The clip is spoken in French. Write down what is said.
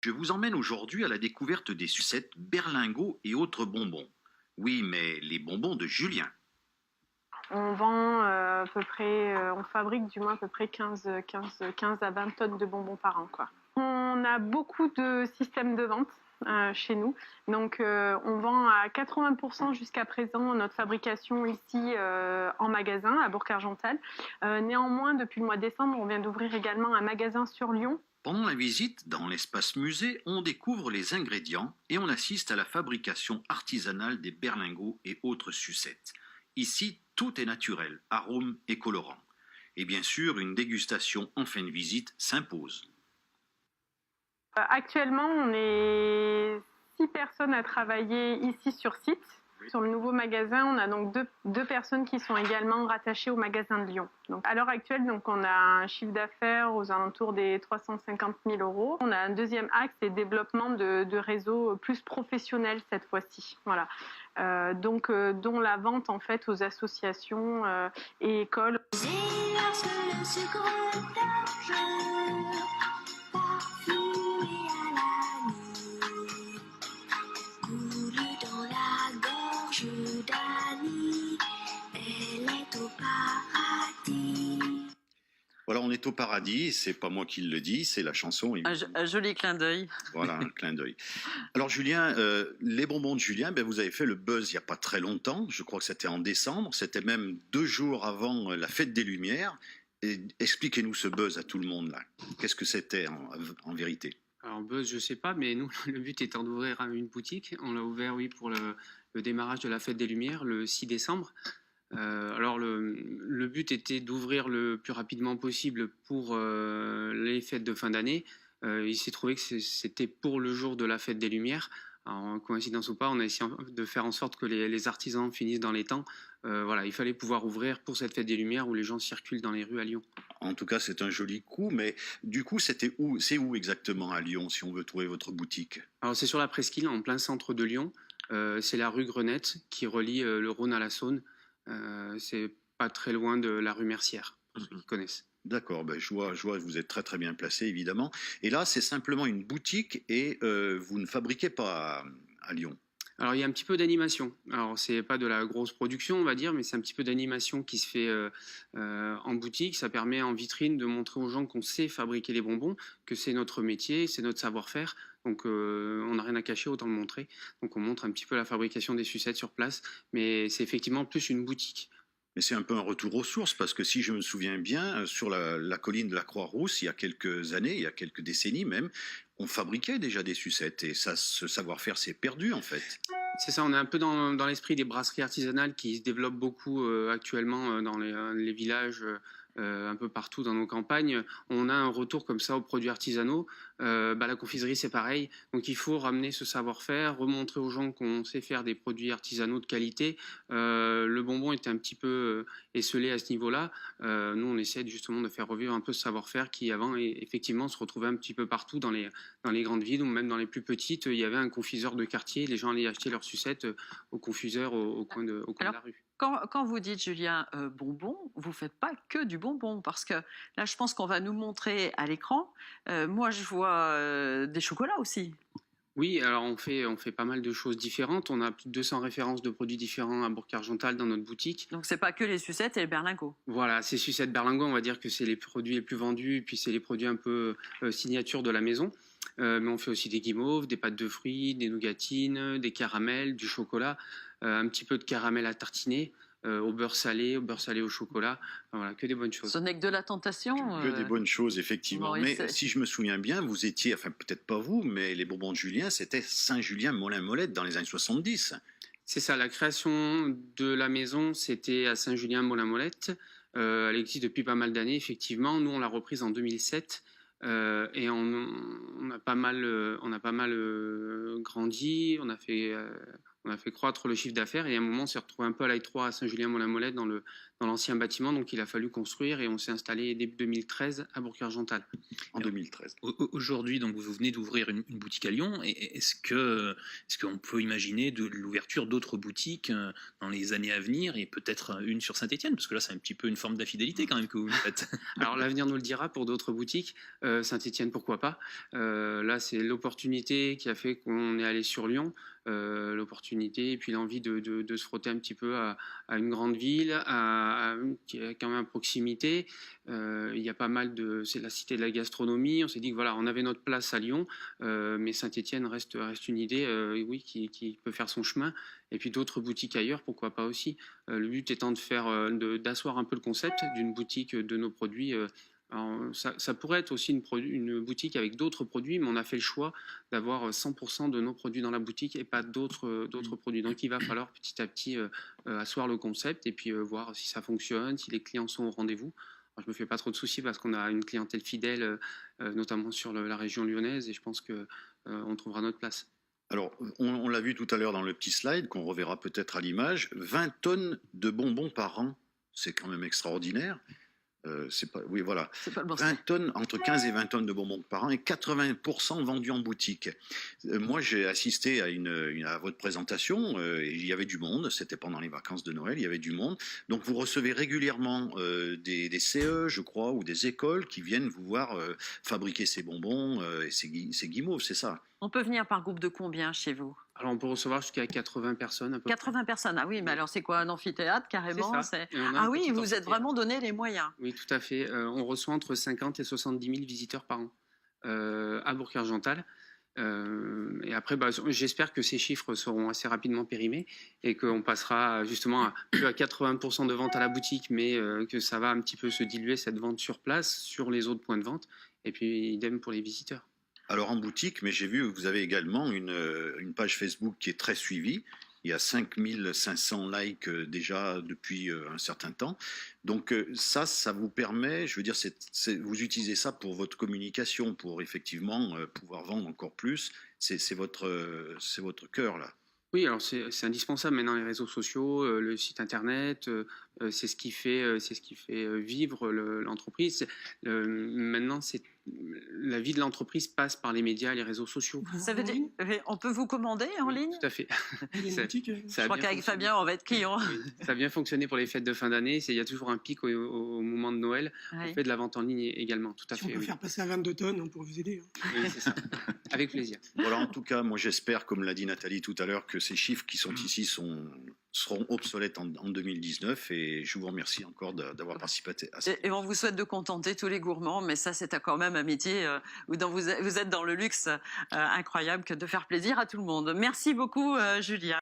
Je vous emmène aujourd'hui à la découverte des sucettes, berlingots et autres bonbons. Oui, mais les bonbons de Julien. On vend à peu près, on fabrique du moins à peu près 15 à 20 tonnes de bonbons par an, quoi. On a beaucoup de systèmes de vente chez nous. Donc on vend à 80% jusqu'à présent notre fabrication ici en magasin à Bourg-Argental. Néanmoins, depuis le mois de décembre, on vient d'ouvrir également un magasin sur Lyon. Pendant la visite, dans l'espace musée, on découvre les ingrédients et on assiste à la fabrication artisanale des berlingots et autres sucettes. Ici, tout est naturel, arômes et colorants. Et bien sûr, une dégustation en fin de visite s'impose. Actuellement, on est 6 personnes à travailler ici sur site. Sur le nouveau magasin, on a donc deux personnes qui sont également rattachées au magasin de Lyon. Donc, à l'heure actuelle, donc, on a un chiffre d'affaires aux alentours des 350 000 euros. On a un deuxième axe, c'est développement de réseaux plus professionnels cette fois-ci. Voilà. Dont la vente en fait aux associations et écoles. Voilà, on est au paradis, c'est pas moi qui le dis, c'est la chanson. Un joli clin d'œil. Voilà, un clin d'œil. Alors Julien, les bonbons de Julien, ben, vous avez fait le buzz il n'y a pas très longtemps, je crois que c'était en décembre, c'était même 2 jours avant la fête des Lumières. Et expliquez-nous ce buzz à tout le monde là. Qu'est-ce que c'était en vérité? Alors buzz, je sais pas, mais nous, le but étant d'ouvrir une boutique. On l'a ouvert, oui, pour le démarrage de la Fête des Lumières, le 6 décembre. Alors le but était d'ouvrir le plus rapidement possible pour les fêtes de fin d'année. Il s'est trouvé que c'était pour le jour de la Fête des Lumières. Alors, coïncidence ou pas, on a essayé de faire en sorte que les artisans finissent dans les temps. Voilà, il fallait pouvoir ouvrir pour cette Fête des Lumières où les gens circulent dans les rues à Lyon. En tout cas, c'est un joli coup, mais du coup, c'était où? C'est où exactement à Lyon, si on veut trouver votre boutique? Alors c'est sur la Presqu'île, en plein centre de Lyon. C'est la rue Grenette qui relie le Rhône à la Saône. C'est pas très loin de la rue Mercière, pour ceux qui connaissent. D'accord, ben je vois que vous êtes très très bien placé, évidemment. Et là, c'est simplement une boutique et vous ne fabriquez pas à Lyon. Alors il y a un petit peu d'animation. Alors c'est pas de la grosse production, on va dire, mais c'est un petit peu d'animation qui se fait en boutique. Ça permet en vitrine de montrer aux gens qu'on sait fabriquer les bonbons, que c'est notre métier, c'est notre savoir-faire. Donc on n'a rien à cacher, autant le montrer. Donc on montre un petit peu la fabrication des sucettes sur place, mais c'est effectivement plus une boutique. Mais c'est un peu un retour aux sources, parce que si je me souviens bien, sur la colline de la Croix-Rousse, il y a quelques années, il y a quelques décennies même, on fabriquait déjà des sucettes, et ça, ce savoir-faire s'est perdu en fait. C'est ça, on est un peu dans l'esprit des brasseries artisanales qui se développent beaucoup actuellement dans les villages, un peu partout dans nos campagnes. On a un retour comme ça aux produits artisanaux. La confiserie, c'est pareil. Donc il faut ramener ce savoir-faire, remontrer aux gens qu'on sait faire des produits artisanaux de qualité. Le bonbon était un petit peu esselé à ce niveau-là. Nous, on essaie justement de faire revivre un peu ce savoir-faire qui avant effectivement se retrouvait un petit peu partout dans les grandes villes ou même dans les plus petites. Il y avait un confiseur de quartier, les gens allaient acheter leurs sucettes au confiseur au coin de la rue. Quand vous dites, Julien, bonbon, vous ne faites pas que du bonbon, parce que là, je pense qu'on va nous montrer à l'écran. Moi, je vois des chocolats aussi. Oui, alors on fait pas mal de choses différentes. On a plus de 200 références de produits différents à Bourg-Argental dans notre boutique. Donc, c'est pas que les sucettes et les berlingots. Voilà, ces sucettes berlingots, on va dire que c'est les produits les plus vendus, et puis c'est les produits un peu signature de la maison. Mais on fait aussi des guimauves, des pâtes de fruits, des nougatines, des caramels, du chocolat, un petit peu de caramel à tartiner, au beurre salé au chocolat. Enfin, voilà, que des bonnes choses. Ce n'est que de la tentation. Que des bonnes choses, effectivement. Oui, mais si je me souviens bien, vous étiez, enfin peut-être pas vous, mais les bonbons de Julien, c'était Saint-Julien-Molin-Molette dans les années 70. C'est ça, la création de la maison, c'était à Saint-Julien-Molin-Molette. Elle existe depuis pas mal d'années, effectivement. Nous, on l'a reprise en 2007. Et on a pas mal grandi, On a fait croître le chiffre d'affaires et à un moment, on s'est retrouvé un peu à l'AI3 à Saint-Julien-Mont-la-Molette dans l'ancien bâtiment. Donc, il a fallu construire et on s'est installé début 2013 à Bourg-Argental. En 2013. Aujourd'hui, donc vous venez d'ouvrir une boutique à Lyon. Est-ce qu'on peut imaginer de l'ouverture d'autres boutiques dans les années à venir et peut-être une sur Saint-Étienne? Parce que là, c'est un petit peu une forme d'infidélité quand même que vous faites. Alors, l'avenir nous le dira pour d'autres boutiques. Saint-Étienne, pourquoi pas. Là, c'est l'opportunité qui a fait qu'on est allé sur Lyon. L'opportunité et puis l'envie de se frotter un petit peu à une grande ville qui est quand même à proximité. Il y a pas mal c'est la cité de la gastronomie. On s'est dit que voilà, on avait notre place à Lyon, mais Saint-Étienne reste une idée, oui, qui peut faire son chemin. Et puis d'autres boutiques ailleurs, pourquoi pas aussi. Le but étant d'asseoir un peu le concept d'une boutique de nos produits. Alors, ça pourrait être aussi une boutique avec d'autres produits, mais on a fait le choix d'avoir 100% de nos produits dans la boutique et pas d'autres produits. Donc il va falloir petit à petit asseoir le concept et puis voir si ça fonctionne, si les clients sont au rendez-vous. Alors, je me fais pas trop de soucis parce qu'on a une clientèle fidèle, notamment sur la région lyonnaise, et je pense qu'on trouvera notre place. Alors, on l'a vu tout à l'heure dans le petit slide, qu'on reverra peut-être à l'image, 20 tonnes de bonbons par an, c'est quand même extraordinaire. Oui, voilà. C'est pas le bon 20 tonnes, entre 15 et 20 tonnes de bonbons par an et 80% vendus en boutique. Moi, j'ai assisté à votre présentation et il y avait du monde. C'était pendant les vacances de Noël, il y avait du monde. Donc, vous recevez régulièrement des CE, je crois, ou des écoles qui viennent vous voir fabriquer ces bonbons et ces guimauves, c'est ça? On peut venir par groupe de combien chez vous? Alors, on peut recevoir jusqu'à 80 personnes. À peu 80 personnes, ah oui, mais alors c'est quoi, un amphithéâtre carrément? C'est ça. Et on a Ah un oui, petit vous êtes vraiment donné les moyens. Oui, tout à fait. On reçoit entre 50 et 70 000 visiteurs par an à Bourg-Argental. Et après, j'espère que ces chiffres seront assez rapidement périmés et qu'on passera justement plus à 80% de vente à la boutique, mais que ça va un petit peu se diluer, cette vente sur place, sur les autres points de vente. Et puis, idem pour les visiteurs. Alors en boutique, mais j'ai vu que vous avez également une page Facebook qui est très suivie. Il y a 5500 likes déjà depuis un certain temps. Donc ça vous permet, je veux dire, vous utilisez ça pour votre communication, pour effectivement pouvoir vendre encore plus. C'est votre cœur là. Oui, alors c'est indispensable maintenant, les réseaux sociaux, le site internet, c'est ce qui fait vivre l'entreprise. Maintenant, la vie de l'entreprise passe par les médias et les réseaux sociaux. Ça veut dire, on peut vous commander en ligne? Tout à fait. Je crois qu'avec Fabien, on va être client. Oui, ça a bien fonctionné pour les fêtes de fin d'année. Il y a toujours un pic au moment de Noël. Oui. On fait de la vente en ligne également, tout à Si fait. on peut faire passer à 22 tonnes, on pourrait vous aider. Oui, c'est ça. Avec plaisir. Voilà, en tout cas, moi j'espère, comme l'a dit Nathalie tout à l'heure, que ces chiffres qui sont ici seront obsolètes en 2019 et je vous remercie encore d'avoir participé à ça. Et on vous souhaite de contenter tous les gourmands, mais ça c'est quand même un métier où vous êtes dans le luxe incroyable que de faire plaisir à tout le monde. Merci beaucoup Julia.